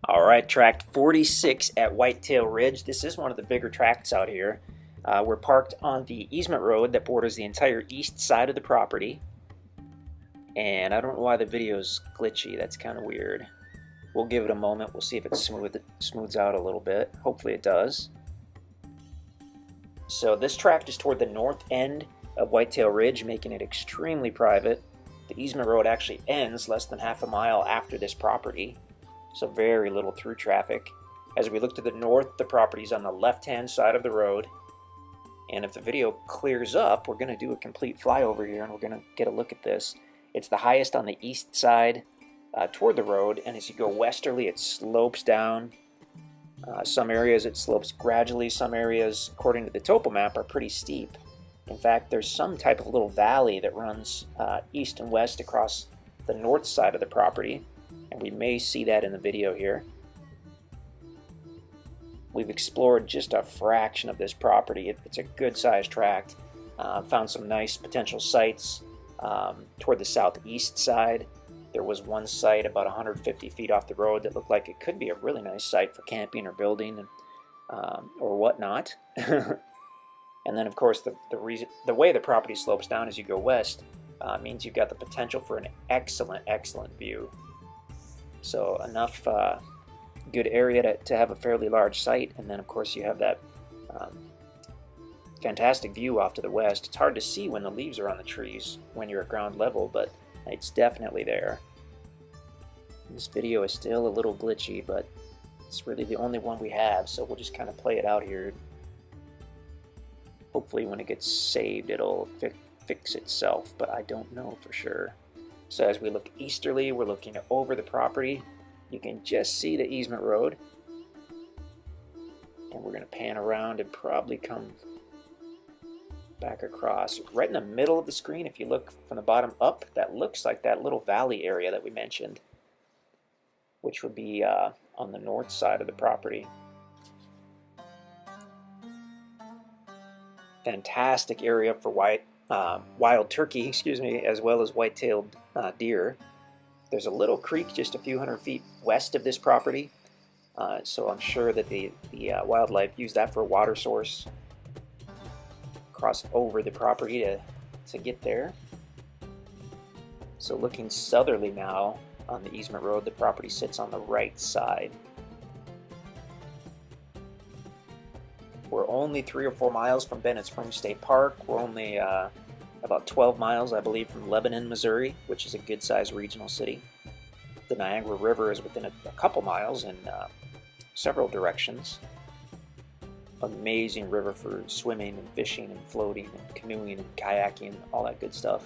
All right, tract 46 at Whitetail Ridge. This is one of the bigger tracts out here. We're parked on the easement road that borders the entire east side of the property. And I don't know why the video's glitchy. That's kind of weird. We'll give it a moment. We'll see if it smooths out a little bit. Hopefully it does. So this tract is toward the north end of Whitetail Ridge, making it extremely private. The easement road actually ends less than half a mile after this property. So very little through traffic. As we look to the north, the property's on the left-hand side of the road. And if the video clears up, we're going to do a complete flyover here and we're going to get a look at this. It's the highest on the east side toward the road, and as you go westerly, it slopes down. Some areas it slopes gradually. Some areas, according to the topo map, are pretty steep. In fact, there's some type of little valley that runs east and west across the north side of the property. And we may see that in the video here. We've explored just a fraction of this property. It's a good-sized tract. Found some nice potential sites toward the southeast side. There was one site about 150 feet off the road that looked like it could be a really nice site for camping or building or whatnot. And then, of course, the way the property slopes down as you go west means you've got the potential for an excellent view. So enough good area to have a fairly large site, and then of course you have that fantastic view off to the west. It's hard to see when the leaves are on the trees when you're at ground level, but it's definitely there. This video is still a little glitchy, but it's really the only one we have, so we'll just kind of play it out here. Hopefully when it gets saved it'll fix itself, but I don't know for sure. So as we look easterly, we're looking over the property. You can just see the easement road. And we're going to pan around and probably come back across. Right in the middle of the screen, if you look from the bottom up, that looks like that little valley area that we mentioned, which would be on the north side of the property. Fantastic area for wild turkey, as well as white-tailed deer. There's a little creek just a few hundred feet west of this property, so I'm sure that the wildlife use that for a water source. Cross over the property to get there. So looking southerly now on the easement road, the property sits on the right side. We're only 3 or 4 miles from Bennett Springs State Park. We're only about 12 miles, I believe, from Lebanon, Missouri, which is a good-sized regional city. The Niangua River is within a couple miles in several directions. Amazing river for swimming and fishing and floating and canoeing and kayaking, all that good stuff.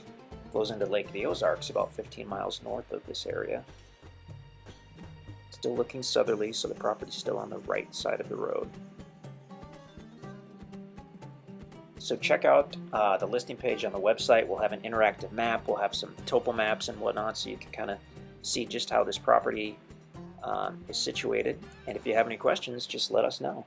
Flows into Lake of the Ozarks about 15 miles north of this area. Still looking southerly, so the property's still on the right side of the road. So check out the listing page on the website. We'll have an interactive map. We'll have some topo maps and whatnot, so you can kind of see just how this property is situated. And if you have any questions, just let us know.